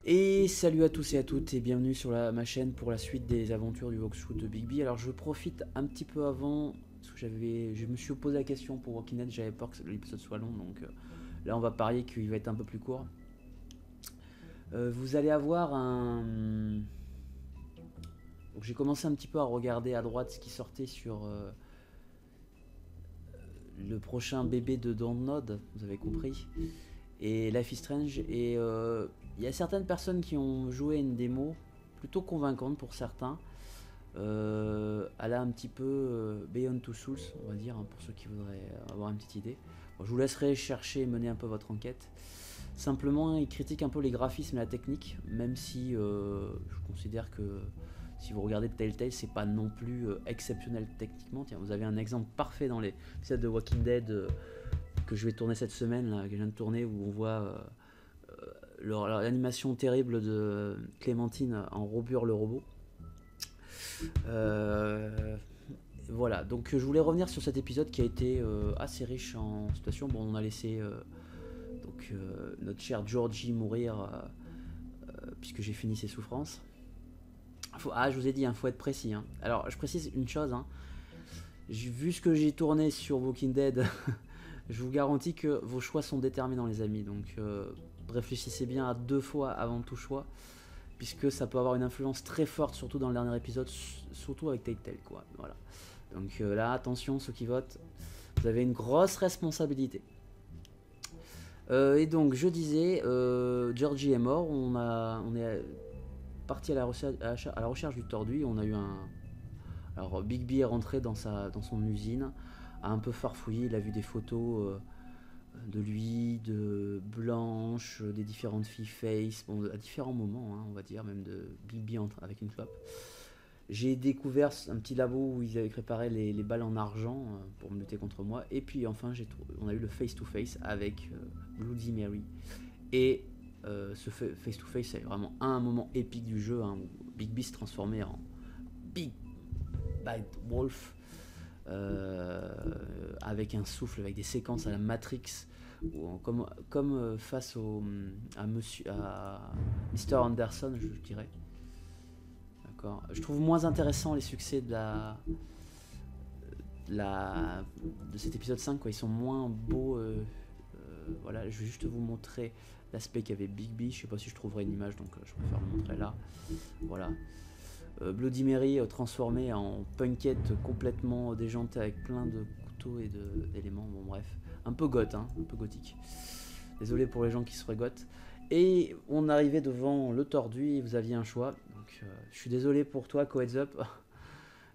Et salut à tous et à toutes et bienvenue sur ma chaîne pour la suite des aventures du Walktrough de Big B. Alors je profite un petit peu avant, parce que je me suis posé la question pour Walking Dead, j'avais peur que l'épisode soit long, donc là on va parier qu'il va être un peu plus court. Vous allez avoir un... Donc j'ai commencé un petit peu à regarder à droite ce qui sortait sur le prochain bébé de Download, vous avez compris, et Life is Strange, et il y a certaines personnes qui ont joué une démo plutôt convaincante pour certains. Elle a un petit peu Beyond Two Souls, on va dire, hein, pour ceux qui voudraient avoir une petite idée. Bon, je vous laisserai chercher et mener un peu votre enquête. Simplement, il critique un peu les graphismes et la technique, même si je considère que si vous regardez Telltale, c'est pas non plus exceptionnel techniquement. Tiens, vous avez un exemple parfait dans les épisodes de Walking Dead que je vais tourner cette semaine, là, que je viens de tourner, où on voit l'animation terrible de Clémentine en Robur le robot. Voilà, donc je voulais revenir sur cet épisode qui a été assez riche en situations. Bon, on a laissé notre cher Georgie mourir puisque j'ai fini ses souffrances. Je vous ai dit, il faut être précis. Hein. Alors, je précise une chose. Hein. Vu ce que j'ai tourné sur Walking Dead, je vous garantis que vos choix sont déterminants, les amis. Donc, réfléchissez bien à 2 fois avant tout choix, puisque ça peut avoir une influence très forte, surtout dans le dernier épisode, surtout avec Telltale, quoi. Voilà. Donc là, attention, ceux qui votent, vous avez une grosse responsabilité. Et donc, je disais, Georgie est mort. On est parti à la recherche du Tordu. On a eu un... Alors, Big B est rentré dans son usine, a un peu farfouillé. Il a vu des photos de lui, de Blanche, des différentes filles Face, bon, à différents moments, hein, on va dire, même de Big B avec une clope. J'ai découvert un petit labo où ils avaient préparé les balles en argent pour me lutter contre moi. Et puis enfin, on a eu le face-to-face avec Bloody Mary. Et ce face-to-face, c'est vraiment un moment épique du jeu, hein, où Big B se transformait en Big Bad Wolf. Avec un souffle, avec des séquences à la Matrix, comme face à Mr. Anderson, je dirais. D'accord. Je trouve moins intéressant les succès de cet épisode 5, quoi. Ils sont moins beaux. Voilà, je vais juste vous montrer l'aspect qu'avait Big B. Je sais pas si je trouverai une image, donc je préfère le montrer là. Voilà. Bloody Mary transformé en punkette complètement déjantée avec plein de couteaux et d'éléments, bon bref, un peu goth, hein, un peu gothique. Désolé pour les gens qui seraient goth. Et on arrivait devant le Tordu et vous aviez un choix, donc je suis désolé pour toi, Heads Up.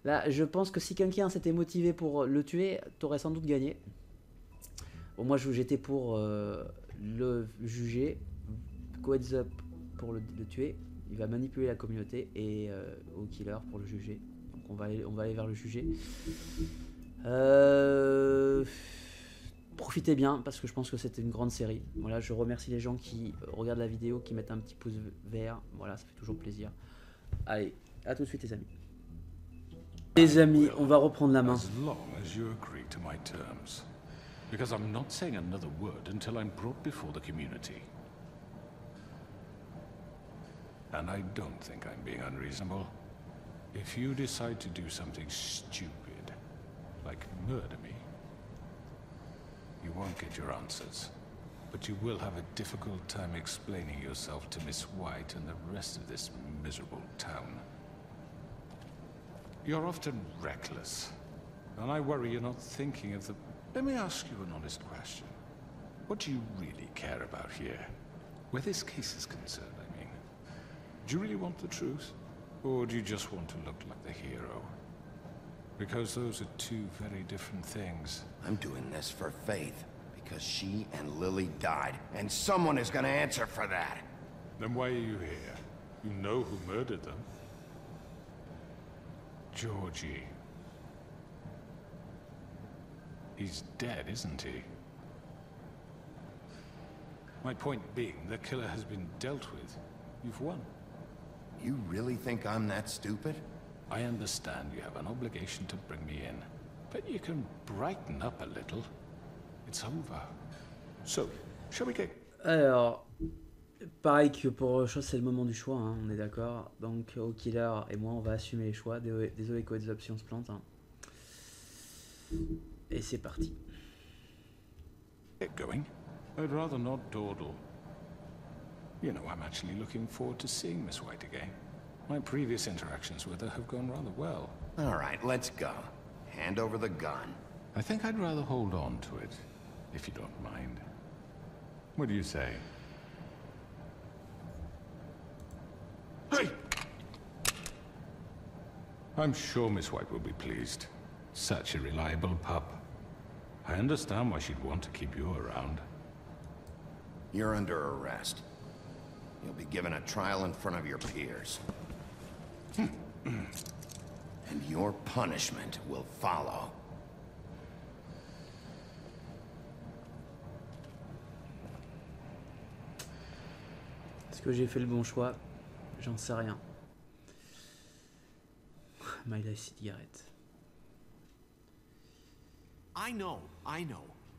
Là, je pense que si quelqu'un s'était motivé pour le tuer, t'aurais sans doute gagné. Bon, moi j'étais pour le juger, Heads Up pour le tuer. Il va manipuler la communauté et au killer pour le juger. Donc on va aller vers le juger. Profitez bien parce que je pense que c'était une grande série. Voilà, je remercie les gens qui regardent la vidéo, qui mettent un petit pouce vert. Voilà, ça fait toujours plaisir. Allez, à tout de suite les amis. Les amis, on va reprendre la main. Because I'm not saying another word until I'm brought before the community. And I don't think I'm being unreasonable. If you decide to do something stupid, like murder me, you won't get your answers. But you will have a difficult time explaining yourself to Miss White and the rest of this miserable town. You're often reckless, and I worry you're not thinking of the... Let me ask you an honest question. What do you really care about here? Where this case is concerned, I mean. Do you really want the truth? Or do you just want to look like the hero? Because those are two very different things. I'm doing this for Faith, because she and Lily died, and someone is gonna answer for that. Then why are you here? You know who murdered them. Georgie. He's dead, isn't he? My point being, the killer has been dealt with. You've won. You really think I'm that stupid? I understand you have an obligation to bring me in, but you can brighten up a little. It's over. So, shall we get... Alors, Pareil que pour chose, c'est le moment du choix, hein, on est d'accord. Donc, au killer et moi, on va assumer les choix. Désolé, quoi, des options se plantent. Hein. Et c'est parti. Get going? I'd rather not dawdle. You know, I'm actually looking forward to seeing Miss White again. My previous interactions with her have gone rather well. All right, let's go. Hand over the gun. I think I'd rather hold on to it, if you don't mind. What do you say? Hey! I'm sure Miss White will be pleased. Such a reliable pup. I understand why she'd want to keep you around. You're under arrest. You'll be given a trial in front of your peers. And your punishment will follow. Est-ce que j'ai fait le bon choix? J'en sais rien. My Life cigarette. I know.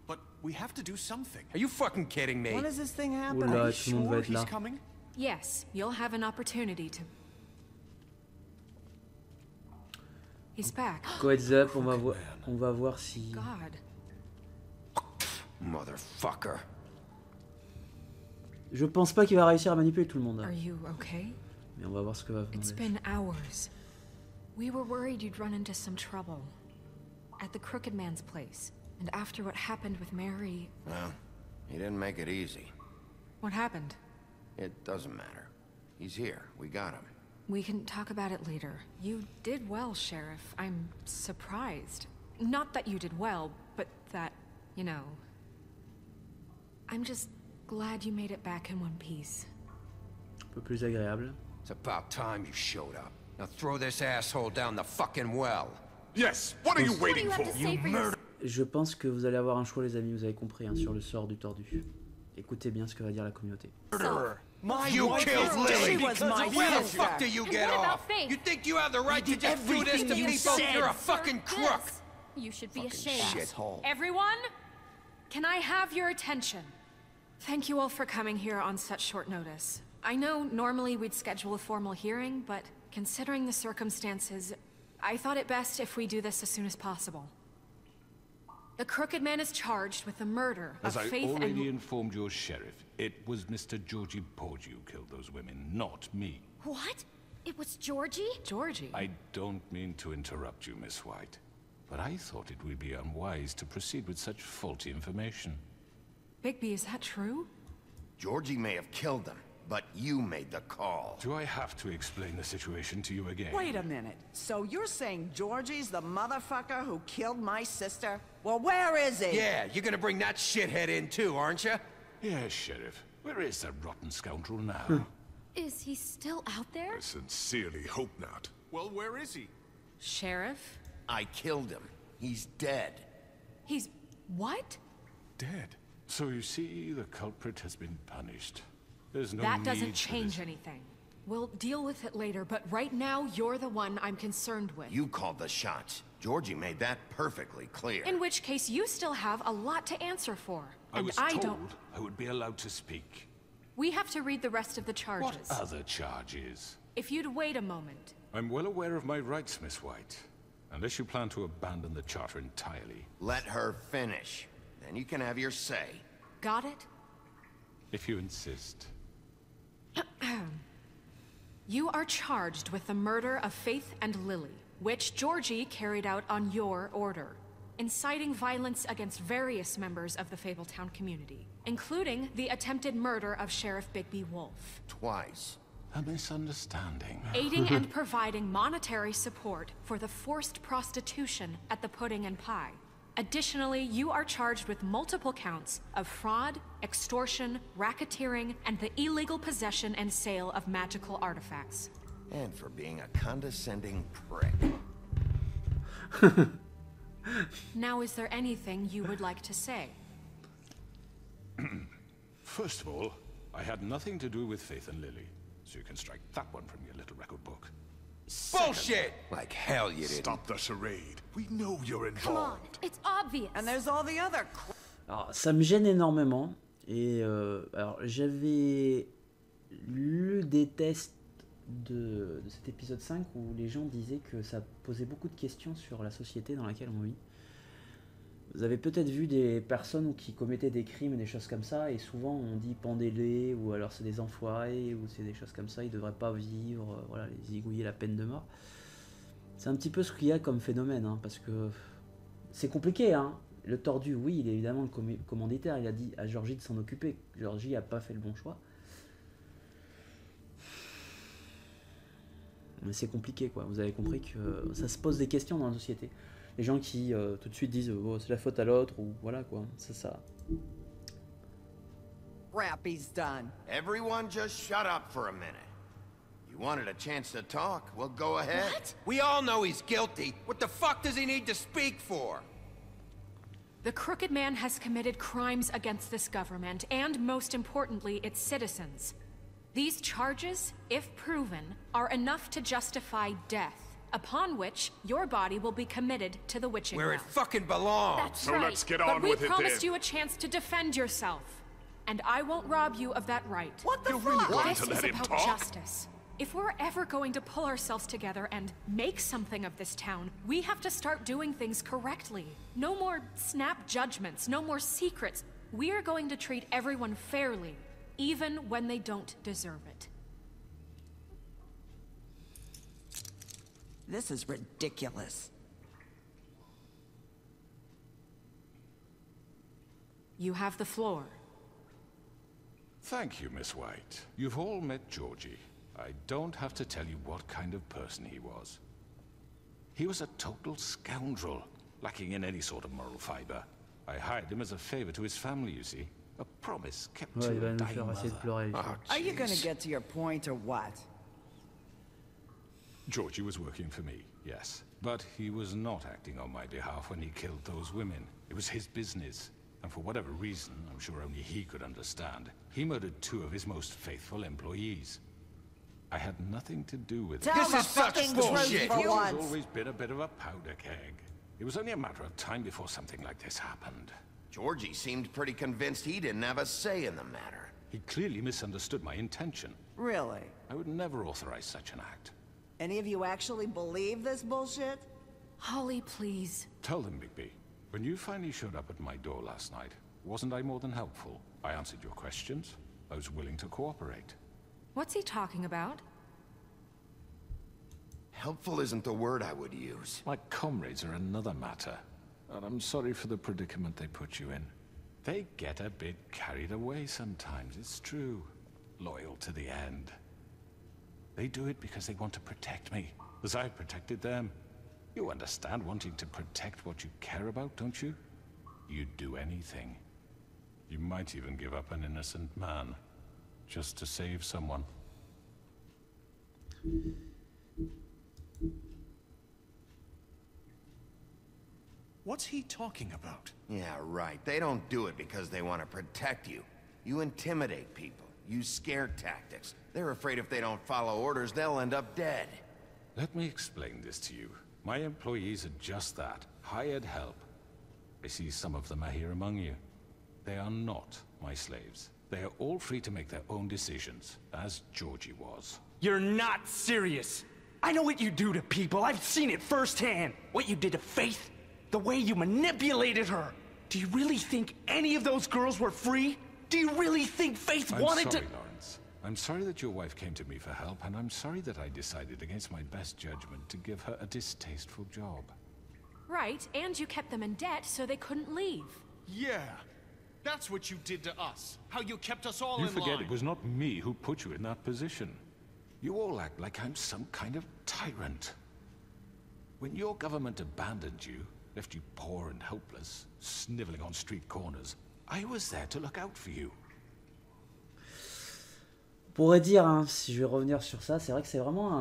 But we have to do something. Are you fucking kidding me? When does this thing happen? Oula, Are you tout le monde va sure être he's là. coming? Yes, you'll have an opportunity to... He's back. Go heads up, on va voir si... God. Motherfucker. Je pense pas qu'il va réussir à manipuler tout le monde. Are you okay? Mais on va voir ce que va faire. It's been hours. We were worried you'd run into some trouble. At the Crooked Man's place. And after what happened with Mary... Well, he didn't make it easy. What happened? It doesn't matter. He's here. We got him. We can talk about it later. You did well, Sheriff. I'm surprised. Not that you did well, but that, you know... I'm just glad you made it back in one piece. Un peu plus agréable. It's about time you showed up. Now throw this asshole down the fucking well. Yes, what are you waiting for? You murder... Je pense que vous allez avoir un choix, les amis, vous avez compris, hein, sur le sort du tordu. Écoutez bien ce que va dire la communauté. You killed Lily! She was my Where the sister. fuck do you get what about off? Faith? You think you have the right to just do this to everything you people? said. You're a fucking crook! This. You should be Fucking ashamed. shithole. Everyone, can I have your attention? Thank you all for coming here on such short notice. I know normally we'd schedule a formal hearing, but considering the circumstances, I thought it best if we do this as soon as possible. The Crooked Man is charged with the murder of As I Faith already and... informed your sheriff, it was Mr. Georgie Porgy who killed those women, not me. What? It was Georgie? Georgie? I don't mean to interrupt you, Miss White, but I thought it would be unwise to proceed with such faulty information. Bigby, is that true? Georgie may have killed them, but you made the call. Do I have to explain the situation to you again? Wait a minute. So you're saying Georgie's the motherfucker who killed my sister? Well, where is he? Yeah, you're gonna bring that shithead in too, aren't you? Yes, Sheriff. Where is that rotten scoundrel now? Is he still out there? I sincerely hope not. Well, where is he? Sheriff? I killed him. He's dead. He's... what? Dead. So you see, the culprit has been punished. There's no That need doesn't for change this. anything. We'll deal with it later, but right now, you're the one I'm concerned with. You called the shots. Georgie made that perfectly clear. In which case, you still have a lot to answer for. I And was I told don't... I would be allowed to speak. We have to read the rest of the What charges. other charges? If you'd wait a moment. I'm well aware of my rights, Miss White. Unless you plan to abandon the charter entirely. Let her finish. Then you can have your say. Got it? If you insist. You are charged with the murder of Faith and Lily, which Georgie carried out on your order, inciting violence against various members of the Fabletown community, including the attempted murder of Sheriff Bigby Wolf, Twice. A misunderstanding. aiding and providing monetary support for the forced prostitution at the Pudding and Pie. Additionally, you are charged with multiple counts of fraud, extortion, racketeering, and the illegal possession and sale of magical artifacts. And for being a condescending prick. Now, is there anything you would like to say? First of all, I had nothing to do with Faith and Lily, so you can strike that one from your little record book. Bullshit! Like hell you didn't. Stop the charade. We know you're Come on, involved. it's obvious. And there's all the other Alors, ça me gêne énormément. Et alors, j'avais lu des tests de cet épisode 5 où les gens disaient que ça posait beaucoup de questions sur la société dans laquelle on vit. Vous avez peut-être vu des personnes qui commettaient des crimes et des choses comme ça, et souvent on dit pendez-les, ou alors c'est des enfoirés, ou c'est des choses comme ça, ils devraient pas vivre, voilà, les zigouiller la peine de mort. C'est un petit peu ce qu'il y a comme phénomène, hein, parce que c'est compliqué, hein. Le Tordu, oui, il est évidemment le commanditaire, il a dit à Georgie de s'en occuper. Georgie a pas fait le bon choix. Mais c'est compliqué, quoi. Vous avez compris que ça se pose des questions dans la société. Les gens qui tout de suite disent oh, c'est la faute à l'autre, ou voilà, quoi. C'est ça. Rappy's done. Everyone just shut up for a minute. You wanted a chance to talk? Well, go ahead. What? We all know he's guilty. What the fuck does he need to speak for? The Crooked Man has committed crimes against this government, and most importantly, its citizens. These charges, if proven, are enough to justify death, upon which your body will be committed to the witching Where well. it fucking belongs. That's So right. let's get But on we with it promised then. you a chance to defend yourself, and I won't rob you of that right. What the You're really fuck? going This to is let him about talk? justice. If we're ever going to pull ourselves together and make something of this town, we have to start doing things correctly. No more snap judgments, no more secrets. We are going to treat everyone fairly, even when they don't deserve it. This is ridiculous. You have the floor. Thank you, Miss White. You've all met Georgie. I don't have to tell you what kind of person he was. He was a total scoundrel, lacking in any sort of moral fiber. I hired him as a favor to his family, you see. A promise kept Ouais, to il va a nous dying faire essayer de mother. pleurer. Are you gonna get to your point or what? Georgie was working for me, yes. But he was not acting on my behalf when he killed those women. It was his business. And for whatever reason, I'm sure only he could understand, he murdered 2 of his most faithful employees. I had nothing to do with it. Tell the is such fucking bullshit. truth for He's once. always been a bit of a powder keg. It was only a matter of time before something like this happened. Georgie seemed pretty convinced he didn't have a say in the matter. He clearly misunderstood my intention. Really? I would never authorize such an act. Any of you actually believe this bullshit? Holly, please. Tell them, Bigby. When you finally showed up at my door last night, wasn't I more than helpful? I answered your questions. I was willing to cooperate. What's he talking about? Helpful isn't the word I would use. My comrades are another matter. And I'm sorry for the predicament they put you in. They get a bit carried away sometimes, it's true. Loyal to the end. They do it because they want to protect me, as I protected them. You understand wanting to protect what you care about, don't you? You'd do anything. You might even give up an innocent man, just to save someone. What's he talking about? Yeah, right. They don't do it because they want to protect you. You intimidate people. Use scare tactics. They're afraid if they don't follow orders, they'll end up dead. Let me explain this to you. My employees are just that, hired help. I see some of them are here among you. They are not my slaves. They are all free to make their own decisions, as Georgie was. You're not serious. I know what you do to people. I've seen it firsthand. What you did to Faith, the way you manipulated her. Do you really think any of those girls were free? Do you really think Faith wanted I'm sorry, to... Lawrence. I'm sorry that your wife came to me for help, and I'm sorry that I decided against my best judgment to give her a distasteful job. Right, and you kept them in debt so they couldn't leave. Yeah. That's what you did to us. How you kept us all You in forget line. it was not me who put you in that position. You all act like I'm some kind of tyrant. When your government abandoned you, left you poor and helpless, sniveling on street corners, I was there to look out for you. On pourrait dire, hein, si je vais revenir sur ça, c'est vrai que c'est vraiment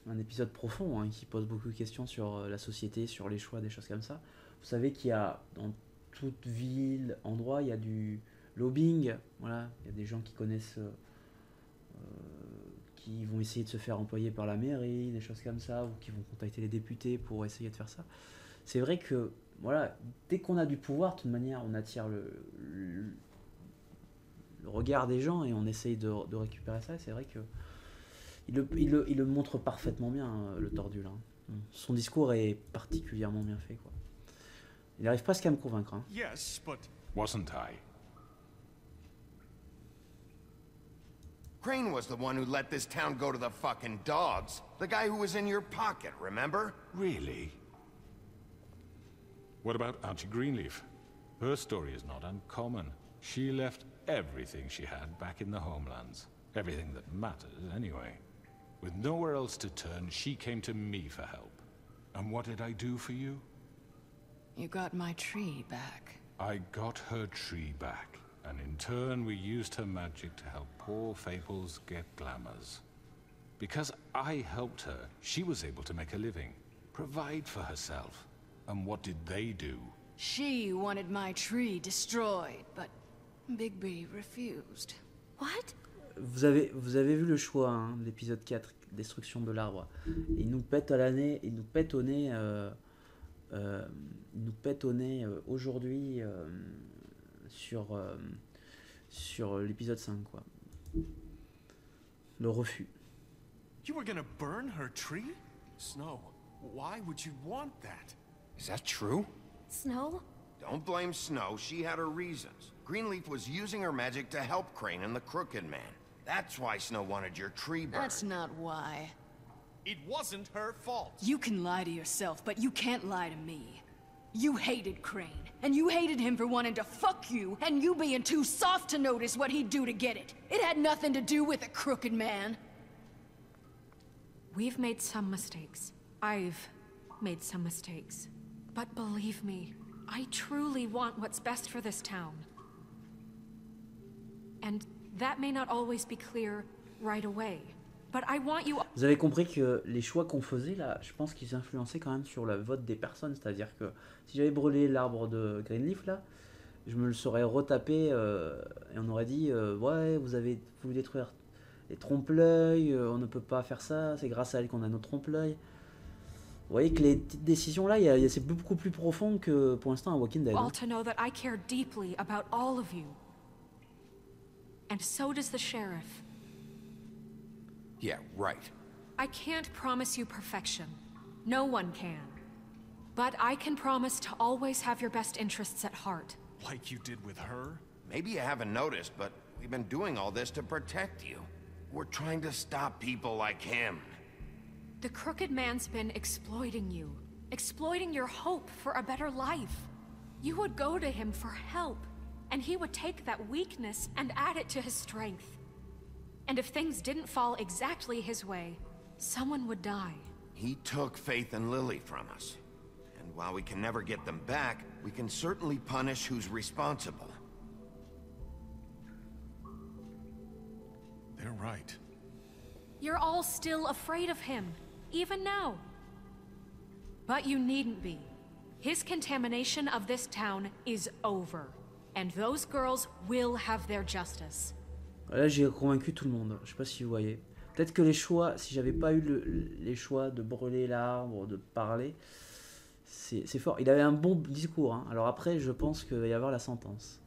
un épisode profond, hein, qui pose beaucoup de questions sur la société, sur les choix, des choses comme ça. Vous savez qu'il y a dans toute ville, endroit, il y a du lobbying, voilà, il y a des gens qui connaissent, qui vont essayer de se faire employer par la mairie, des choses comme ça, ou qui vont contacter les députés pour essayer de faire ça. C'est vrai que, voilà, dès qu'on a du pouvoir, de toute manière, on attire regard des gens et on essaye de récupérer ça. C'est vrai que il le montre parfaitement bien, le Tordu là. Son discours est particulièrement bien fait, quoi. Il arrive presque à me convaincre. Hein. Yes, but... Wasn't I? Crane was the one who let this town go to the fucking dogs. The guy who was in your pocket, remember? Really? What about Auntie Greenleaf? Her story is not uncommon. She left everything she had back in the homelands. Everything that matters, anyway. With nowhere else to turn, she came to me for help. And what did I do for you? You got my tree back. I got her tree back. And in turn, we used her magic to help poor Fables get glamours. Because I helped her, she was able to make a living, provide for herself. And what did they do? She wanted my tree destroyed, but Bigby refused. What? Vous avez vu le choix, hein, de l'épisode 4, destruction de l'arbre. Il nous pète à l'année, il nous pète au nez, aujourd'hui sur l'épisode 5, quoi. Le refus. You were gonna burn her tree? Snow, why would you want that? Is that true? Snow? Don't blame Snow, she had her reasons. Greenleaf was using her magic to help Crane and the Crooked Man. That's why Snow wanted your tree burned. That's not why. It wasn't her fault. You can lie to yourself, but you can't lie to me. You hated Crane, and you hated him for wanting to fuck you, and you being too soft to notice what he'd do to get it. It had nothing to do with the Crooked Man. We've made some mistakes. I've made some mistakes. But believe me, I truly want what's best for this town. And that may not always be clear right away. But I want you... Vous avez compris que les choix qu'on faisait là, je pense qu'ils influençaient quand même sur le vote des personnes. C'est-à-dire que si j'avais brûlé l'arbre de Greenleaf là, je me le serais retapé et on aurait dit ouais, vous avez voulu détruire les trompe-l'œil, on ne peut pas faire ça, c'est grâce à elle qu'on a nos trompe-l'œil. Vous voyez que les petites décisions là, c'est beaucoup plus profond que pour l'instant à Walking Dead. All to know that I care deeply about all of you. And so does the sheriff. Yeah, right. I can't promise you perfection. No one can. But I can promise to always have your best interests at heart. Like you did with her? Maybe you haven't noticed, but we've been doing all this to protect you. We're trying to stop people like him. The Crooked Man's been exploiting you. Exploiting your hope for a better life. You would go to him for help, and he would take that weakness and add it to his strength. And if things didn't fall exactly his way, someone would die. He took Faith and Lily from us. And while we can never get them back, we can certainly punish who's responsible. They're right. You're all still afraid of him, even now. But you needn't be. His contamination of this town is over. And those girls will have their justice. Là, j'ai convaincu tout le monde. Je sais pas si vous voyez. Peut-être que les choix, si j'avais pas eu les choix de brûler l'arbre, de parler, c'est fort. Il avait un bon discours. Hein. Alors après, je pense qu'il va y avoir la sentence.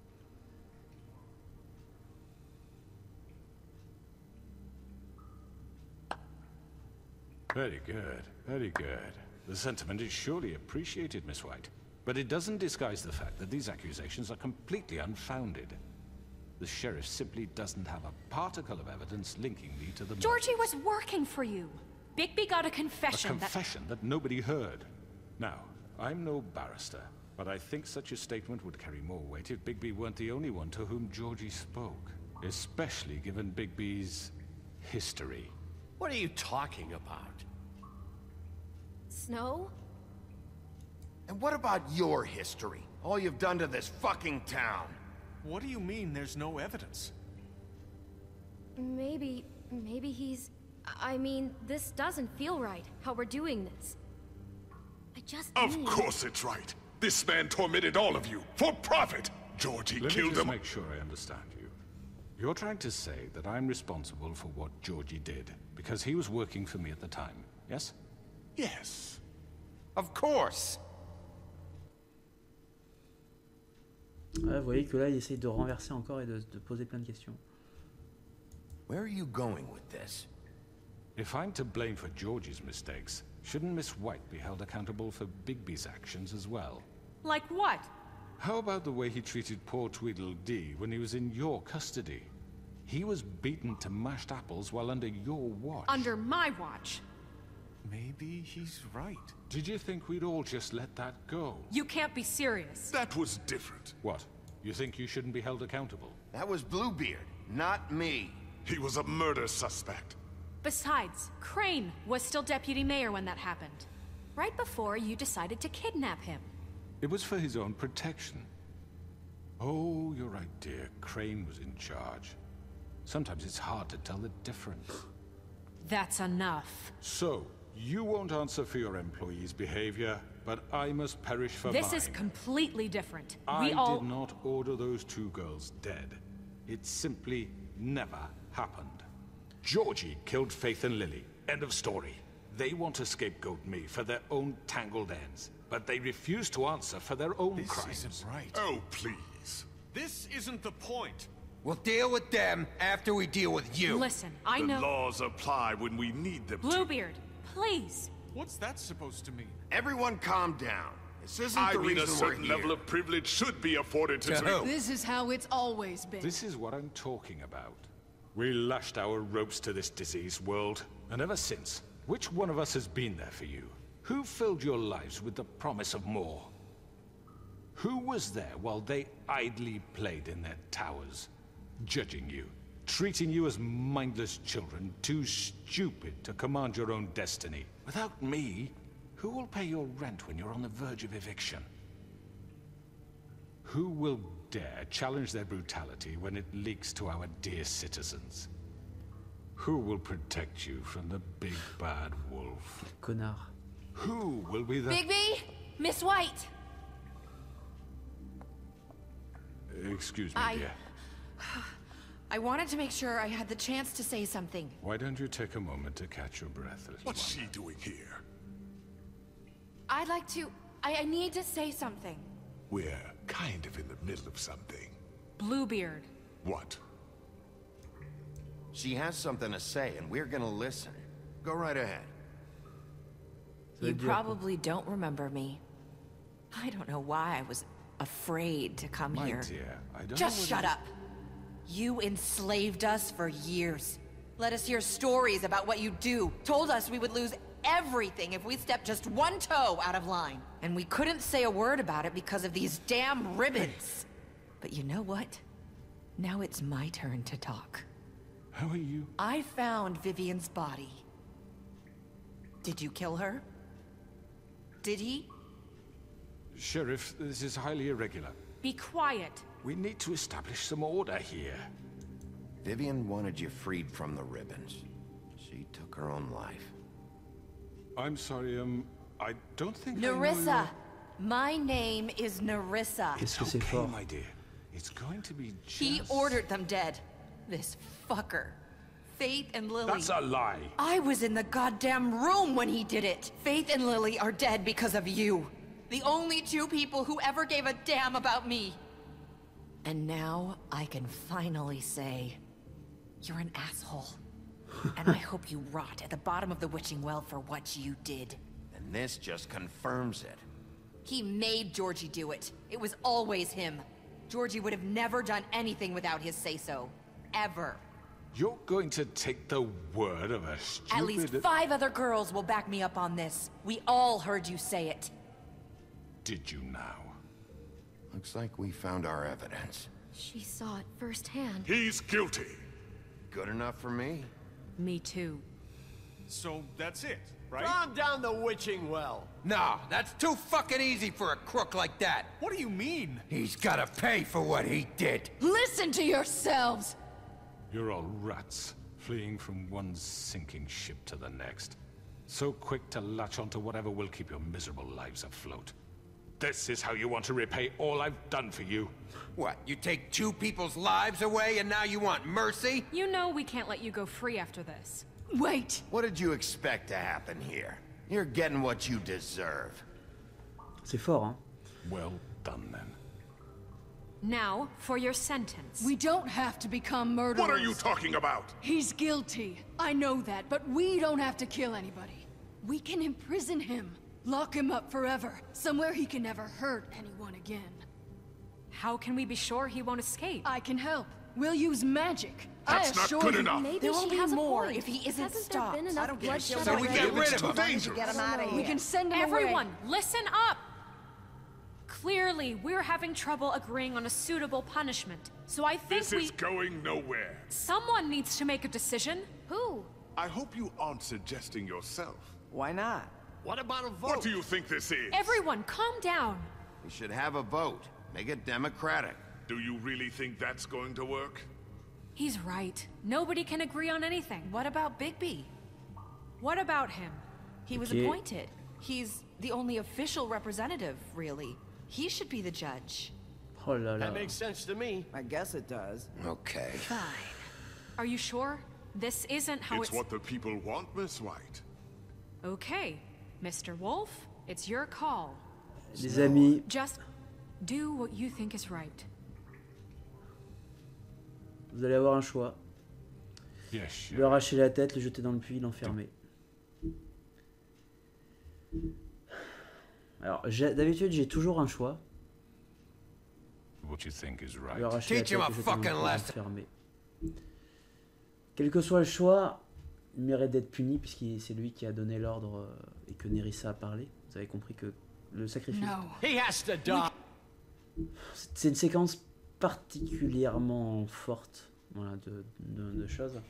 Very good, very good. The sentiment is surely appreciated, Miss White. But it doesn't disguise the fact that these accusations are completely unfounded. The sheriff simply doesn't have a particle of evidence linking me to the murder. Georgie was working for you. Bigby got a confession. A confession that nobody heard. Now, I'm no barrister, but I think such a statement would carry more weight if Bigby weren't the only one to whom Georgie spoke. Especially given Bigby's history. What are you talking about? Snow? And what about your history? All you've done to this fucking town? What do you mean there's no evidence? Maybe he's... I mean, this doesn't feel right, how we're doing this. I just Of course it's right. This man tormented all of you, for profit! Georgie Let killed me just him. make sure I understand you. You're trying to say that I'm responsible for what Georgie did, because he was working for me at the time, yes? Yes. Of course. Ouais, vous voyez que là, il essaye de renverser encore et de poser plein de questions. Where are you going with this? If I'm to blame for Georgie's mistakes, shouldn't Miss White be held accountable for Bigby's actions as well? Like what? How about the way he treated poor Tweedledee when he was in your custody? He was beaten to mashed apples while under your watch. Under my watch. Maybe he's right. Did you think we'd all just let that go? You can't be serious. That was different. What? You think you shouldn't be held accountable? That was Bluebeard, not me. He was a murder suspect. Besides, Crane was still deputy mayor when that happened. Right before you decided to kidnap him. It was for his own protection. Oh, you're right, dear. Crane was in charge. Sometimes it's hard to tell the difference. That's enough. So, you won't answer for your employees' behavior, but I must perish for mine. This is completely different. I did not order those two girls dead. It simply never happened. Georgie killed Faith and Lily. End of story. They want to scapegoat me for their own tangled ends, but they refuse to answer for their own crimes. This isn't right. Oh, please. This isn't the point. We'll deal with them after we deal with you. Listen, I know. The laws apply when we need them to. Bluebeard, please. What's that supposed to mean? Everyone calm down. This isn't I the mean, reason a certain we're here. level of privilege should be afforded to... who? This is how it's always been. This is what I'm talking about. We lashed our ropes to this diseased world, and ever since, which one of us has been there for you? Who filled your lives with the promise of more? Who was there while they idly played in their towers, judging you, treating you as mindless children, too stupid to command your own destiny? Without me, who will pay your rent when you're on the verge of eviction? Who will dare challenge their brutality when it leaks to our dear citizens? Who will protect you from the big bad wolf? Connard. Who will be the... Bigby! Miss White! Excuse me, dear. I wanted to make sure I had the chance to say something. Why don't you take a moment to catch your breath, little What's one? she doing here? I'd like to... I need to say something. We're kind of in the middle of something. Bluebeard. What? She has something to say, and we're gonna listen. Go right ahead. You probably don't remember me. I don't know why I was afraid to come My here. dear, I don't Just know shut up. You enslaved us for years. Let us hear stories about what you do. Told us we would lose everything if we stepped just one toe out of line. And we couldn't say a word about it because of these damn ribbons. But you know what? Now it's my turn to talk. How are you? I found Vivian's body. Did you kill her? Did he? Sheriff, this is highly irregular. Be quiet. We need to establish some order here. Vivian wanted you freed from the ribbons. She took her own life. I'm sorry, I don't think I Nerissa! know My name is Nerissa. Qu'est-ce que c'est Okay, fort? my dear. It's going to be just... He ordered them dead. This fucker. Faith and Lily. That's a lie. I was in the goddamn room when he did it. Faith and Lily are dead because of you. The only two people who ever gave a damn about me. And now I can finally say, you're an asshole. And I hope you rot at the bottom of the witching well for what you did. And this just confirms it. He made Georgie do it. It was always him. Georgie would have never done anything without his say-so. Ever. You're going to take the word of a stupid... At least 5 other girls will back me up on this. We all heard you say it. Did you now? Looks like we found our evidence. She saw it firsthand. He's guilty. Good enough for me. Me too. So that's it, right? Calm down the witching well. Nah, that's too fucking easy for a crook like that. What do you mean? He's gotta pay for what he did. Listen to yourselves! You're all rats, fleeing from one sinking ship to the next. So quick to latch onto whatever will keep your miserable lives afloat. This is how you want to repay all I've done for you? What, you take 2 people's lives away and now you want mercy? You know we can't let you go free after this. Wait! What did you expect to happen here? You're getting what you deserve. C'est fort, hein? Well done, then. Now, for your sentence. We don't have to become murderers. What are you talking about? He's guilty. I know that, but we don't have to kill anybody. We can imprison him. Lock him up forever. Somewhere he can never hurt anyone again. How can we be sure he won't escape? I can help. We'll use magic. That's not good enough. Maybe There will she be has more a point. if he isn't Hasn't stopped. there been I enough don't give a bloodshed shit. So we already? get rid of It's too him. dangerous. Get him out of here. We can send him Everyone, away. listen up! Clearly, we're having trouble agreeing on a suitable punishment. So I think This is going nowhere. Someone needs to make a decision. Who? I hope you aren't suggesting yourself. Why not? What about a vote? What do you think this is? Everyone, calm down. We should have a vote. Make it democratic. Do you really think that's going to work? He's right. Nobody can agree on anything. What about Bigby? What about him? He was Okay. appointed. He's the only official representative, really. He should be the judge. Oh là là. That makes sense to me. I guess it does. Okay. Fine. Are you sure? This isn't how It's what the people want, Miss White. Okay, Mr. Wolf, it's your call. Les amis, Just do what you think is right. vous allez avoir un choix. Yes, Lui arracher la tête, le jeter dans le puits, l'enfermer. Alors, d'habitude, j'ai toujours un choix. What you think is Lui right. arracher la Teach tête, him a le jeter dans le fucking puits, lesson. l'enfermer. Quel que soit le choix, il mérite d'être puni puisque c'est lui qui a donné l'ordre et que Nerissa a parlé. Vous avez compris que le sacrifice... No. He has to die. C'est une séquence particulièrement forte, voilà, de choses.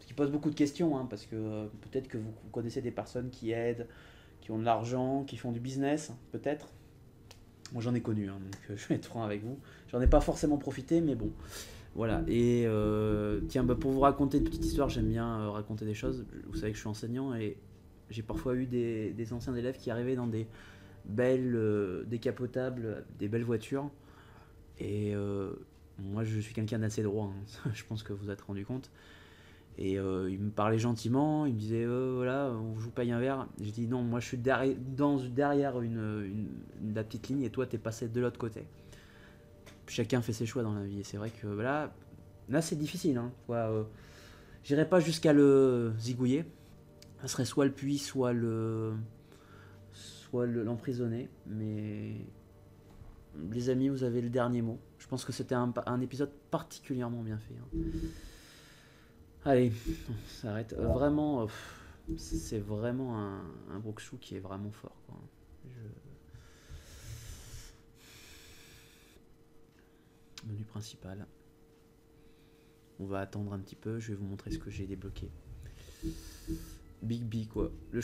Qui pose beaucoup de questions, hein, parce que peut-être que vous connaissez des personnes qui aident, qui ont de l'argent, qui font du business, peut-être. Moi j'en ai connu, hein, donc je vais être franc avec vous. J'en ai pas forcément profité, mais bon. Voilà, et tiens, bah, pour vous raconter une petite histoire, j'aime bien raconter des choses. Vous savez que je suis enseignant et j'ai parfois eu des anciens élèves qui arrivaient dans des belles décapotables, des belles voitures. Et moi je suis quelqu'un d'assez droit, hein. Je pense que vous vous êtes rendu compte. Et il me parlait gentiment, il me disait voilà, je vous paye un verre. Je dis non, moi je suis derrière la petite ligne et toi t'es passé de l'autre côté. Chacun fait ses choix dans la vie et c'est vrai que là c'est difficile, hein. J'irai pas jusqu'à le zigouiller. Ça serait soit le puits, soit l'emprisonner, mais les amis, vous avez le dernier mot. Je pense que c'était un épisode particulièrement bien fait, hein. Allez, on s'arrête. Vraiment, c'est vraiment un Brooksou qui est vraiment fort, quoi. Menu principal. On va attendre un petit peu, je vais vous montrer ce que j'ai débloqué. Bigby, quoi. Le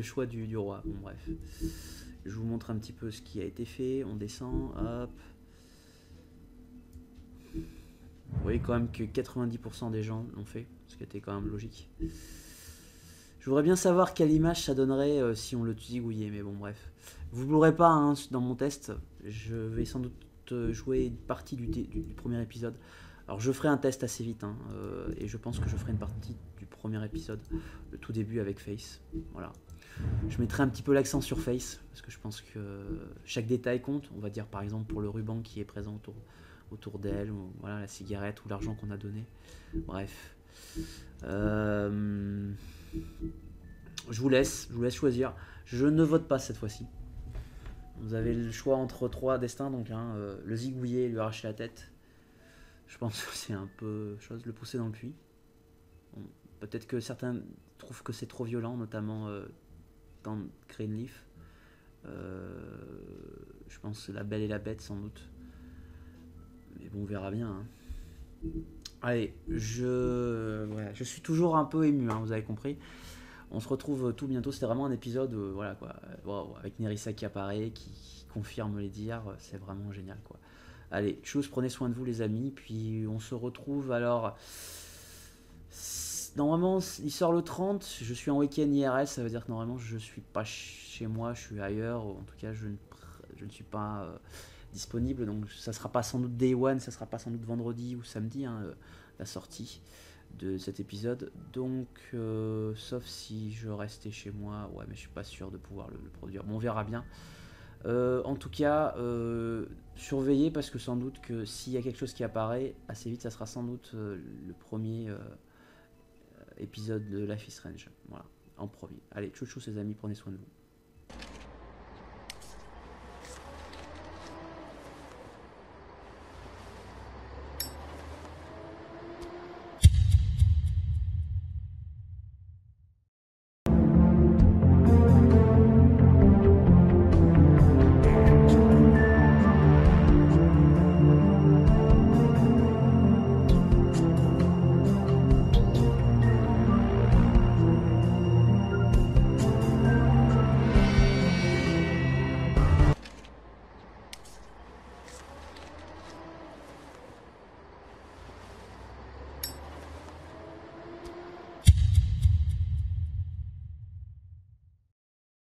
choix du roi. Bon, bref. Je vous montre un petit peu ce qui a été fait. On descend, hop. Vous voyez quand même que 90% des gens l'ont fait, ce qui était quand même logique. Je voudrais bien savoir quelle image ça donnerait si on le zigouillait, mais bon, bref. Vous ne l'aurez pas, hein, dans mon test. Je vais sans doute jouer une partie du premier épisode. Alors je ferai un test assez vite, hein, et je pense que je ferai une partie du premier épisode, le tout début avec Face. Voilà. Je mettrai un petit peu l'accent sur Face, parce que je pense que chaque détail compte. On va dire par exemple pour le ruban qui est présent autour d'elle, ou voilà, la cigarette ou l'argent qu'on a donné. Bref. Je vous laisse choisir. Je ne vote pas cette fois-ci. Vous avez le choix entre 3 destins, donc hein, le zigouiller, lui arracher la tête. Je pense que c'est un peu chose, le pousser dans le puits. Bon, peut-être que certains trouvent que c'est trop violent, notamment dans Greenleaf. Je pense que La Belle et la Bête, sans doute. Mais bon, on verra bien, hein. Allez, je suis toujours un peu ému, hein, vous avez compris. On se retrouve tout bientôt. C'était vraiment un épisode, voilà quoi, wow, avec Nerissa qui apparaît, qui confirme les dires. C'est vraiment génial, quoi. Allez, tchuss, prenez soin de vous les amis. Puis on se retrouve alors. Normalement, il sort le 30. Je suis en week-end IRL, ça veut dire que normalement je suis pas chez moi, je suis ailleurs. En tout cas, je ne suis pas disponible. Donc ça sera pas sans doute Day One, ça sera pas sans doute vendredi ou samedi, hein, la sortie de cet épisode, donc sauf si je restais chez moi, ouais, mais je suis pas sûr de pouvoir le produire. Bon, on verra bien. En tout cas, surveillez parce que sans doute que s'il y a quelque chose qui apparaît, assez vite, ça sera sans doute le premier épisode de Life is Strange. Voilà, en premier. Allez, chouchou, ses amis, prenez soin de vous.